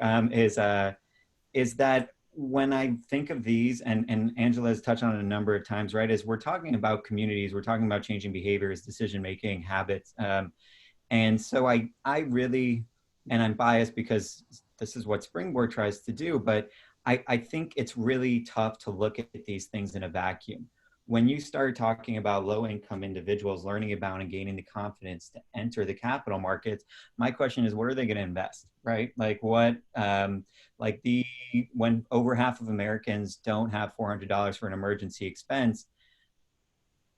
is that when I think of these, and Angela has touched on it a number of times, right, is we're talking about communities, we're talking about changing behaviors, decision-making, habits. And so I really, and I'm biased because this is what Springboard tries to do, but I think it's really tough to look at these things in a vacuum. When you start talking about low-income individuals learning about and gaining the confidence to enter the capital markets, my question is, where are they going to invest, right? Like what, when over half of Americans don't have $400 for an emergency expense,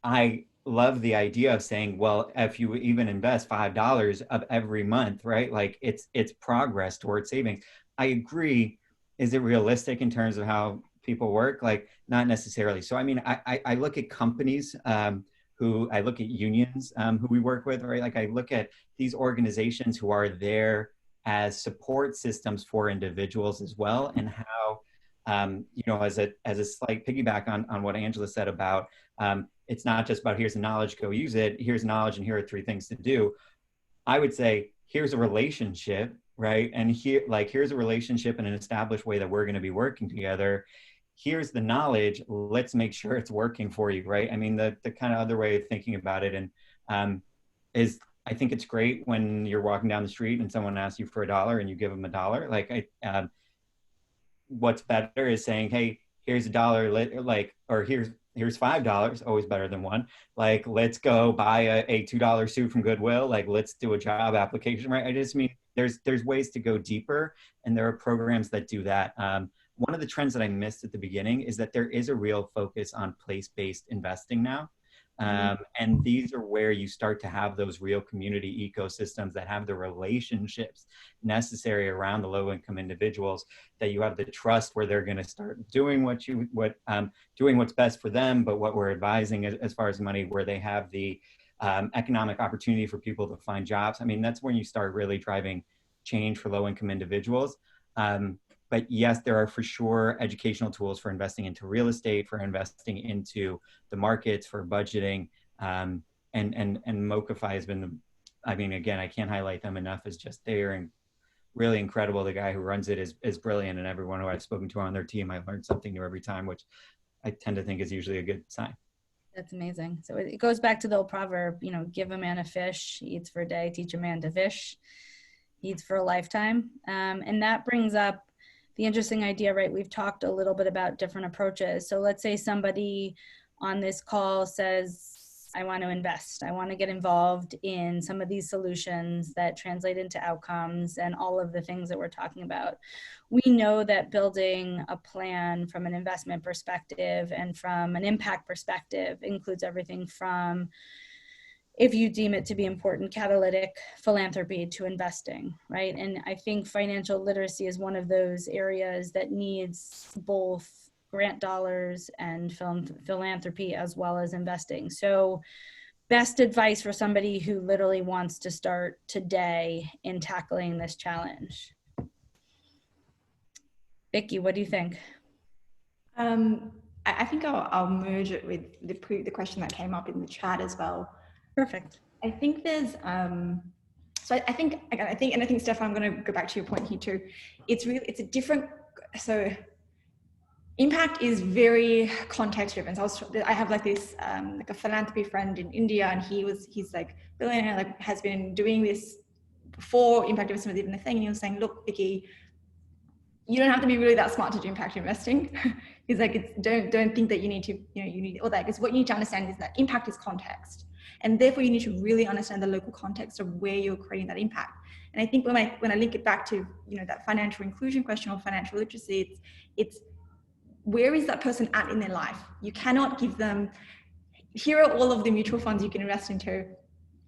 I love the idea of saying, well, if you even invest $5 of every month, right? Like it's progress towards savings. I agree. Is it realistic in terms of how people work? Like, not necessarily. So, I mean, I look at companies I look at unions who we work with, right? Like I look at these organizations who are there as support systems for individuals as well, and how, you know, as a slight piggyback on what Angela said about, it's not just about here's the knowledge, go use it, here's knowledge and here are 3 things to do. I would say, here's a relationship, right? And here's a relationship in an established way that we're going to be working together. Here's the knowledge, let's make sure it's working for you, right? I mean, the kind of other way of thinking about it is, I think it's great when you're walking down the street and someone asks you for $1 and you give them $1. Like, what's better is saying, hey, here's $1, or here's $5, always better than 1. Like, let's go buy a $2 suit from Goodwill. Like, let's do a job application, right? I just mean, there's ways to go deeper, and there are programs that do that. One of the trends that I missed at the beginning is that there is a real focus on place-based investing now. And these are where you start to have those real community ecosystems that have the relationships necessary around the low-income individuals, that you have the trust where they're going to start doing doing what's best for them, but what we're advising as far as money, where they have the economic opportunity for people to find jobs. I mean, that's when you start really driving change for low-income individuals. But yes, there are for sure educational tools for investing into real estate, for investing into the markets, for budgeting, and MOCAFI has been I mean, again, I can't highlight them enough as just they're really incredible. The guy who runs it is brilliant, and everyone who I've spoken to on their team, I've learned something new every time, which I tend to think is usually a good sign. That's amazing. So it goes back to the old proverb, you know, give a man a fish, he eats for a day, teach a man to fish, he eats for a lifetime. And that brings up the interesting idea, right? We've talked a little bit about different approaches. So let's say somebody on this call says, I want to invest. I want to get involved in some of these solutions that translate into outcomes and all of the things that we're talking about. We know that building a plan from an investment perspective and from an impact perspective includes everything from, if you deem it to be important, catalytic philanthropy to investing, right? And I think financial literacy is one of those areas that needs both grant dollars and philanthropy as well as investing. So best advice for somebody who literally wants to start today in tackling this challenge. Vicky, what do you think? I think I'll merge it with the question that came up in the chat as well. Perfect. I think there's, so I think, Stephan, I'm going to go back to your point here too. It's a different, so impact is very context driven. So I have like this, like a philanthropy friend in India, and he's like billionaire, like has been doing this before impact investment was even a thing. And he was saying, look, Vicky, you don't have to be really that smart to do impact investing. He's like, don't think that you need to, you need all that, because what you need to understand is that impact is context. And therefore you need to really understand the local context of where you're creating that impact. And I think when I link it back to, that financial inclusion question or financial literacy, it's where is that person at in their life? You cannot give them, here are all of the mutual funds you can invest into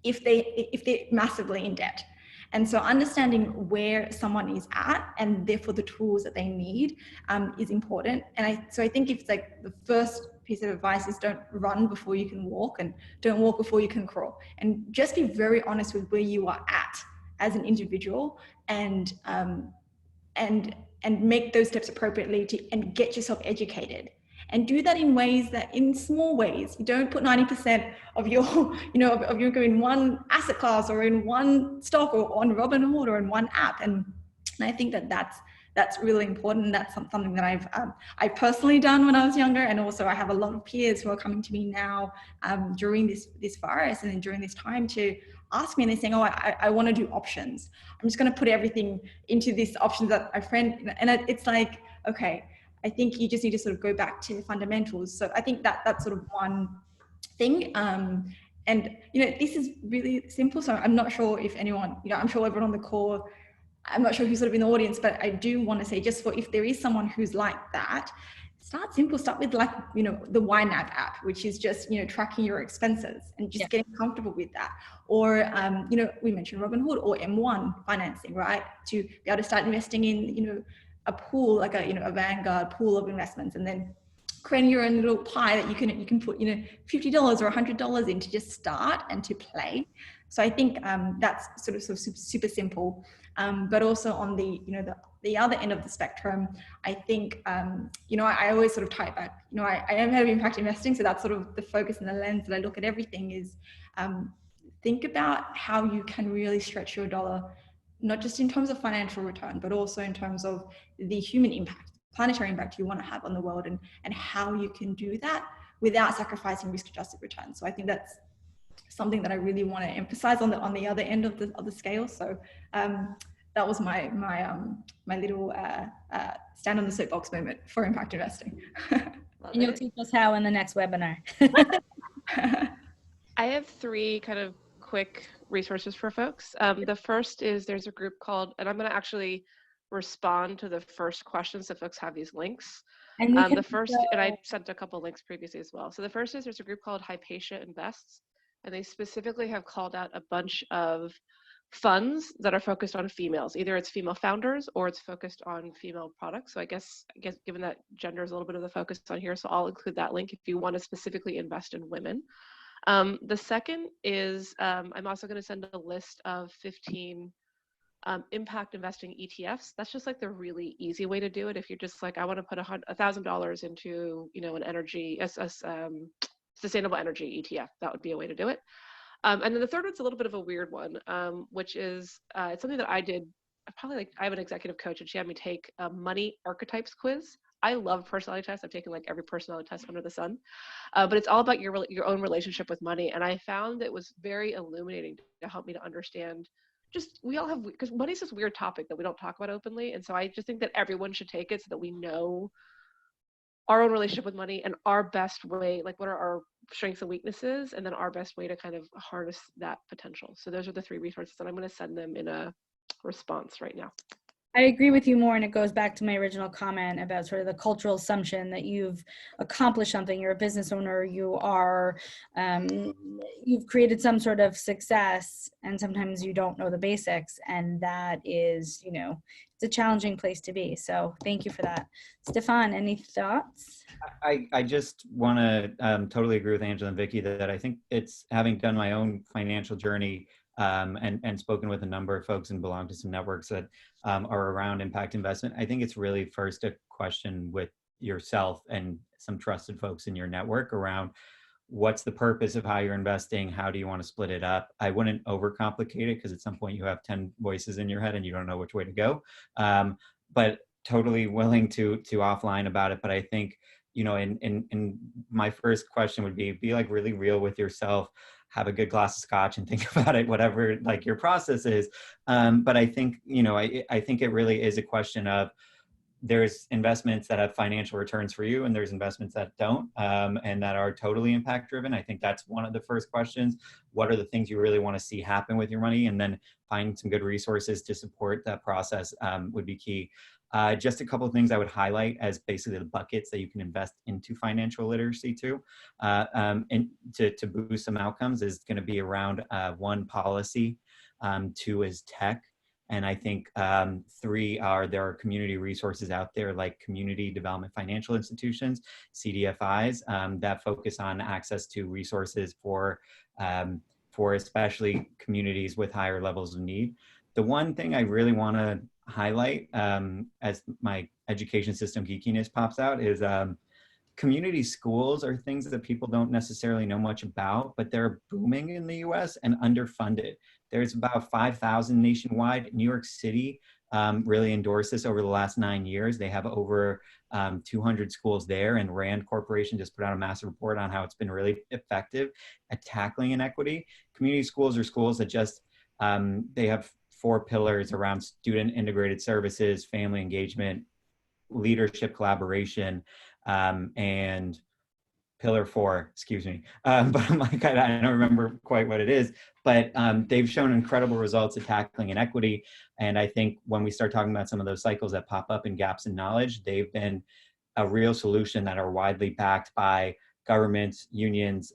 if they're massively in debt. And so understanding where someone is at and therefore the tools that they need is important. And so I think it's like the first piece of advice is don't run before you can walk, and don't walk before you can crawl. And just be very honest with where you are at as an individual, and make those steps appropriately and get yourself educated. And do that in ways that, in small ways, you don't put 90% of your, of your in one asset class or in one stock or on Robinhood or in one app. And I think that's really important. That's something that I've personally done when I was younger. And also I have a lot of peers who are coming to me now during this virus and then during this time to ask me, and they're saying, oh, I want to do options. I'm just going to put everything into this options that my friend, and it's like, okay, I think you just need to sort of go back to the fundamentals. So I think that's sort of one thing. And, this is really simple. So I'm not sure if anyone, I'm sure everyone on the call, I'm not sure who's sort of in the audience, but I do want to say, just for if there is someone who's like that, start simple. Start with like, the YNAB app, which is just, tracking your expenses and just getting comfortable with that. Or, we mentioned Robinhood or M1 financing, right? To be able to start investing in, a pool, like a Vanguard pool of investments, and then creating your own little pie that you can put, $50 or $100 in to just start and to play. So I think that's sort of super simple. But also on the, the other end of the spectrum, I think, I always sort of tie it back, I am head of impact investing. So that's sort of the focus and the lens that I look at everything is, think about how you can really stretch your dollar, not just in terms of financial return, but also in terms of the human impact, planetary impact you want to have on the world, and how you can do that without sacrificing risk-adjusted returns. So I think that's something that I really want to emphasize on the other end of the scale. So that was my little stand on the soapbox moment for impact investing. And you'll teach us how in the next webinar. I have 3 kind of quick resources for folks. The first is there's a group called, and I'm going to actually respond to the first question so folks have these links. And the first, and I sent a couple links previously as well. So the first is there's a group called Hypatia Invests, and they specifically have called out a bunch of funds that are focused on females. Either it's female founders or it's focused on female products. So I guess given that gender is a little bit of the focus on here, so I'll include that link if you want to specifically invest in women. The second is I'm also going to send a list of 15 impact investing ETFs. That's just like the really easy way to do it. If you're just like, I want to put $1,000 into, an energy, sustainable energy ETF, that would be a way to do it. And then the third one's a little bit of a weird one, which is it's something that I did. I have an executive coach, and she had me take a money archetypes quiz. I love personality tests. I've taken like every personality test under the sun, but it's all about your own relationship with money. And I found it was very illuminating to help me to understand. Just we all have, because money's this weird topic that we don't talk about openly, and so I just think that everyone should take it so that we know our own relationship with money and our best way, like what are our strengths and weaknesses, and then our best way to kind of harness that potential. So those are the 3 resources, and I'm going to send them in a response right now. I agree with you more, and it goes back to my original comment about sort of the cultural assumption that you've accomplished something, you're a business owner, you are, you've created some sort of success, and sometimes you don't know the basics, and that is, you know, it's a challenging place to be. So thank you for that. Stephan, any thoughts? I just want to totally agree with Angela and Vicky that I think it's, having done my own financial journey and spoken with a number of folks and belong to some networks that are around impact investment, I think it's really first a question with yourself and some trusted folks in your network around what's the purpose of how you're investing, how do you want to split it up. I wouldn't overcomplicate it, because at some point you have 10 voices in your head and you don't know which way to go, but totally willing to offline about it. But I think, you know, in my first question would be like really real with yourself, have a good glass of scotch and think about it, whatever like your process is. But I think, you know, I think it really is a question of, there's investments that have financial returns for you, and there's investments that don't, and that are totally impact driven. I think that's one of the first questions. What are the things you really want to see happen with your money? And then finding some good resources to support that process would be key. Just a couple of things I would highlight as basically the buckets that you can invest into financial literacy to, and to boost some outcomes is going to be around 1, policy, 2 is tech. And I think 3 are, there are community resources out there like community development financial institutions, CDFIs, that focus on access to resources for especially communities with higher levels of need. The one thing I really want to highlight as my education system geekiness pops out is community schools are things that people don't necessarily know much about, but they're booming in the US and underfunded. There's about 5,000 nationwide. New York City really endorsed this over the last 9 years. They have over 200 schools there, and Rand Corporation just put out a massive report on how it's been really effective at tackling inequity. Community schools are schools that just, they have 4 pillars around student integrated services, family engagement, leadership collaboration, and pillar 4, excuse me. But I'm like, I don't remember quite what it is, but they've shown incredible results at tackling inequity. And I think when we start talking about some of those cycles that pop up in gaps in knowledge, they've been a real solution that are widely backed by governments, unions,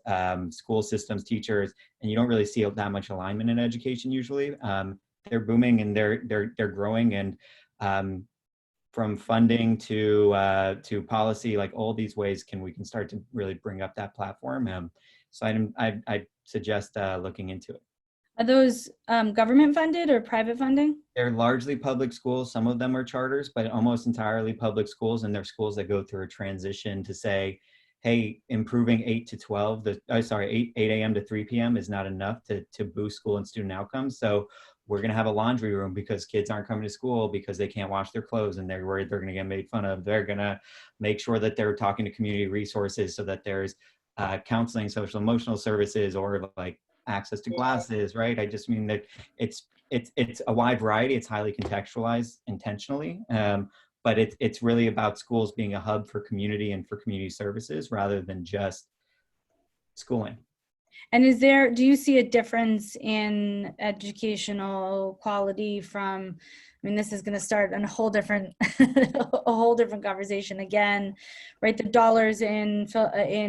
school systems, teachers, and you don't really see that much alignment in education usually. They're booming and they're growing, and from funding to policy, like all these ways we can start to really bring up that platform. So I'd suggest looking into it. Are those government funded or private funding? They're largely public schools. Some of them are charters, but almost entirely public schools. And they're schools that go through a transition to say, hey, improving 8 to 12, 8 a.m. to 3 p.m. is not enough to boost school and student outcomes. So we're going to have a laundry room because kids aren't coming to school because they can't wash their clothes and they're worried they're going to get made fun of. They're going to make sure that they're talking to community resources so that there's counseling, social emotional services, or like access to glasses, right? I just mean that it's a wide variety. It's highly contextualized intentionally, but it's really about schools being a hub for community and for community services rather than just schooling. And do you see a difference in educational quality from, I mean, this is going to start on a whole different, conversation again, right? The dollars in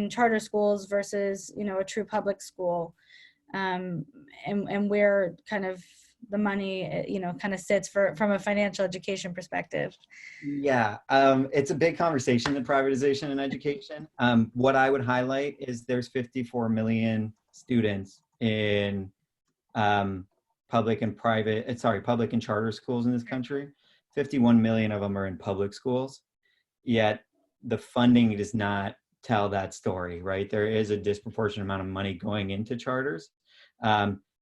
charter schools versus, you know, a true public school, and where kind of the money, you know, kind of sits from a financial education perspective. Yeah, it's a big conversation, the privatization in education. What I would highlight is there's 54 million students in public and charter schools in this country. 51 million of them are in public schools, yet the funding does not tell that story, right? There is a disproportionate amount of money going into charters.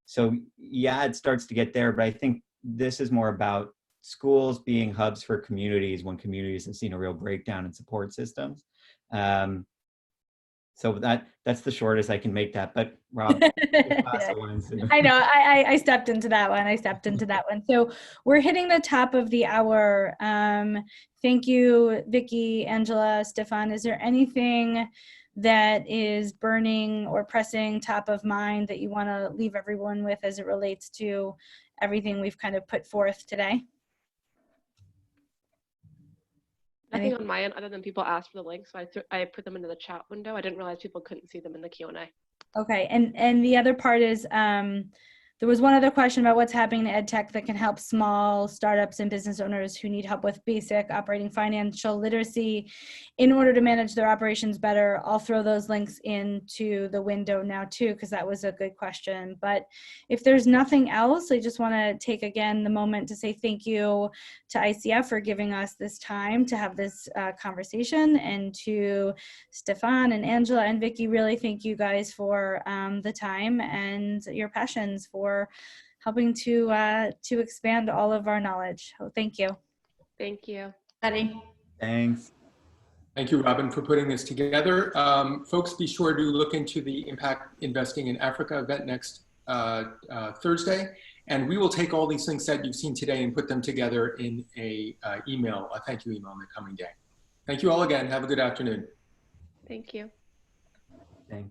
So yeah, it starts to get there, but I think this is more about schools being hubs for communities when communities have seen a real breakdown in support systems. So that's the shortest I can make that. But Rob, I know I stepped into that one. So we're hitting the top of the hour. Thank you, Vicky, Angela, Stephan. Is there anything that is burning or pressing top of mind that you want to leave everyone with as it relates to everything we've kind of put forth today? Nothing on my end other than people asked for the link, so I put them into the chat window. I didn't realize people couldn't see them in the Q&A. Okay, and the other part is there was one other question about what's happening in ed tech that can help small startups and business owners who need help with basic operating financial literacy in order to manage their operations better. I'll throw those links into the window now too, because that was a good question. But if there's nothing else, I just want to take again the moment to say thank you to ICF for giving us this time to have this conversation, and to Stephan and Angela and Vicky. Really thank you guys for the time and your passions for helping to expand all of our knowledge. So thank you. Thank you. Betty. Thanks. Thank you, Robyn, for putting this together. Folks, be sure to look into the Impact Investing in Africa event next Thursday. And we will take all these links that you've seen today and put them together in a thank you email in the coming day. Thank you all again. Have a good afternoon. Thank you. Thanks.